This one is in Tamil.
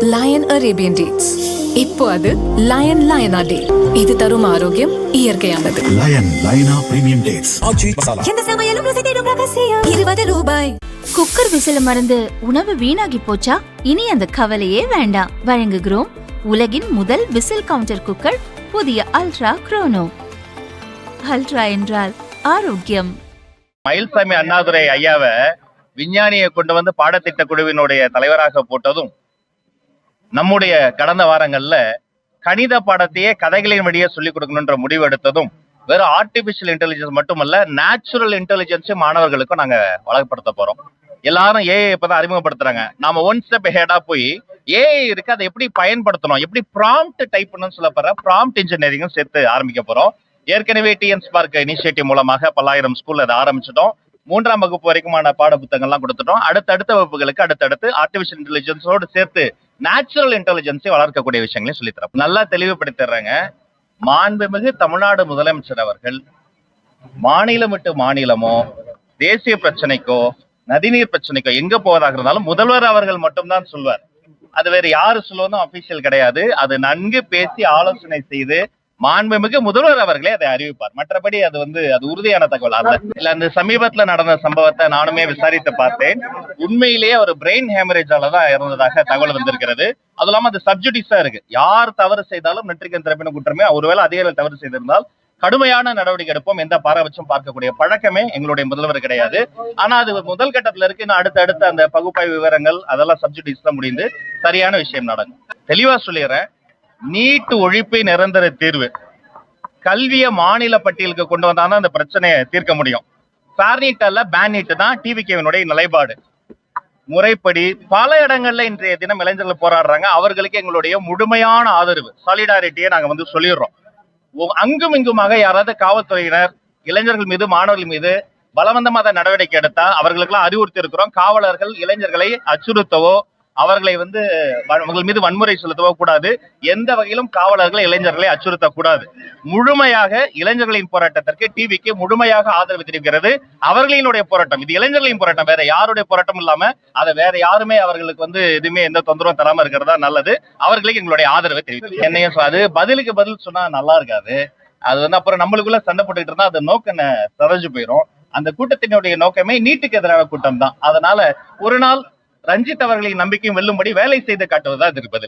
Line Arabian dates. இப்போ அது லயன் லயனா டே. இது தரும் ஆரோக்கியம் இயற்கையானது. லயன் லயனா பிரீமியம் டேட்ஸ். எந்த சமையலும் ருசி தேடும் ரகசியம். 20 ரூபாய். குக்கர் விசில மறந்து உணவு வீணாகி போச்சா? இனி அந்த கவலையே வேண்டாம். வழங்குகிறோம் உலகின் முதல் விசில் கவுண்டர் குக்கர், புதிய அல்ட்ரா குரோனோ. அல்ட்ரா என்றால் ஆரோக்கியம். மயில்சாமி அண்ணாதுரை ஐயாவை விஞ்ஞானியை கொண்டு வந்து பாடத்திட்ட குழுவினுடைய தலைவராக போட்டதும், நம்முடைய கடந்த வாரங்கள்ல கணித பாடத்தையே கதைகளின் வழியே சொல்லிக் கொடுக்கணும்ன்ற முடிவு எடுத்ததும், வெறும் ஆர்டிபிஷியல் இன்டெலிஜென்ஸ் மட்டுமல்ல, நேச்சுரல் இன்டெலிஜென்ஸும் மாணவர்களுக்கும் நாங்க வழங்கப்படுத்த போறோம். எல்லாரும் ஏஐ இப்பதான் அறிமுகப்படுத்துறாங்க. நாம ஒன் ஸ்டெப் ஹெடா போய் ஏஐ இருக்கு, அதை எப்படி பயன்படுத்தணும், எப்படி ப்ராம்ப்ட் டைப் பண்ணணும்னு சொல்லப்படுற ப்ராம்ப்ட் இன்ஜினியரிங்கும் சேர்த்து ஆரம்பிக்க போறோம். ஏற்கனவே டிஎன் ஸ்பார்க் இனிஷியேட்டிவ் மூலமாக பல்லாயிரம் ஸ்கூல்ல அதை ஆரம்பிச்சிட்டோம். 3ஆம் வகுப்பு வரைக்குமான பாட புத்தகங்கள்லாம் கொடுத்துட்டோம். அடுத்தடுத்த வகுப்புகளுக்கு அடுத்தடுத்து ஆர்டிபிஷியல் இன்டெலிஜென்ஸோடு சேர்த்து நேச்சுரல் இன்டெலிஜென்ஸை வளர்க்கக்கூடிய விஷயங்களையும் சொல்லித்தரோம். நல்லா தெளிவுபடுத்திடுறாங்க. மாண்புமிகு தமிழ்நாடு முதலமைச்சர் அவர்கள் மாநிலம் விட்டு மாநிலமோ, தேசிய பிரச்சனைக்கோ, நதிநீர் பிரச்சனைக்கோ எங்க போவதாக இருந்தாலும் முதல்வர் அவர்கள் மட்டும்தான் சொல்வார். அது வேற யாரு சொல்லுவதும் அபிஷியல் கிடையாது. அது நன்கு பேசி ஆலோசனை செய்து மாண்புமிகு முதல்வர் அவர்களே அதை அறிவிப்பார். மற்றபடி அது உறுதியான தகவல் அல்ல. இல்ல, அந்த சமீபத்துல நடந்த சம்பவத்தை நானுமே விசாரித்து பார்த்தேன். உண்மையிலேயே ஒரு பிரெயின் ஹேமரேஜால தான் இறந்ததாக தகவல் வந்திருக்கிறது. அது இல்லாம அது சப்ஜுடிஸா இருக்கு. யார் தவறு செய்தாலும் நெற்றிக்கண் திறப்பின குற்றமே. ஒருவேளை அதிகாரிகள் தவறு செய்திருந்தால் கடுமையான நடவடிக்கை எடுப்போம். எந்த பாரபட்சம் பார்க்கக்கூடிய பழக்கமே எங்களுடைய முதல்வர் கிடையாது. ஆனா அது முதல் கட்டத்துல இருக்கு. இன்னும் அடுத்த அந்த பகுப்பாய்வு விவரங்கள் அதெல்லாம் சப்ஜுடிஸ் தான் முடிந்து சரியான விஷயம் நடக்கும். தெளிவா சொல்லிடுறேன். நீட் ஒழிப்பு நிரந்தர தீர்வு. கல்வியை மாநில பட்டியலுக்கு கொண்டு வந்தாதான் அந்த பிரச்சனையை தீர்க்க முடியும். ஃபேர்நீட் அல்ல, பேன்நீட் தான் டிவிகேவினுடைய நிலைப்பாடு. முறைப்படி பல இடங்கள்ல இன்றைய தினம் இளைஞர்கள் போராடுறாங்க. அவர்களுக்கு எங்களுடைய முழுமையான ஆதரவு, சாலிடாரிட்டியை நாங்க சொல்லிடுறோம். அங்கும் இங்குமாக யாராவது காவல்துறையினர் இளைஞர்கள் மீது, மாணவர்கள் மீது பலவந்தமாக நடவடிக்கை எடுத்தா அவர்களுக்கெல்லாம் அறிவுறுத்தி இருக்கிறோம். காவலர்கள் இளைஞர்களை அச்சுறுத்தவோ, அவர்களை அவர்கள் மீது வன்முறை செலுத்தவோ கூடாது. எந்த வகையிலும் காவலர்களை இளைஞர்களை அச்சுறுத்த கூடாது. முழுமையாக இளைஞர்களின் போராட்டத்திற்கு டிவிக்கு முழுமையாக ஆதரவு தெரிவிக்கிறது. அவர்களினுடைய போராட்டம் இது இளைஞர்களின் போராட்டம், வேற யாருடைய போராட்டம் இல்லாம அதை வேற யாருமே அவர்களுக்கு எதுவுமே எந்த தொந்தரவும் தராம இருக்கிறதா நல்லது. அவர்களுக்கு எங்களுடைய ஆதரவை தெரிவிக்கும். என்னையும் அது பதிலுக்கு பதில் சொன்னா நல்லா இருக்காது. அது அப்புறம் நம்மளுக்குள்ள சண்டை போட்டுக்கிட்டு இருந்தா அது நோக்கம் சிதைஞ்சு போயிடும். அந்த கூட்டத்தினுடைய நோக்கமே நீட்டுக்கு எதிரான கூட்டம் தான். அதனால ஒரு நாள் ரஞ்சித் அவர்களின் நம்பிக்கையும் வெல்லும்படி வேலை செய்து காட்டுவதா இருப்பது.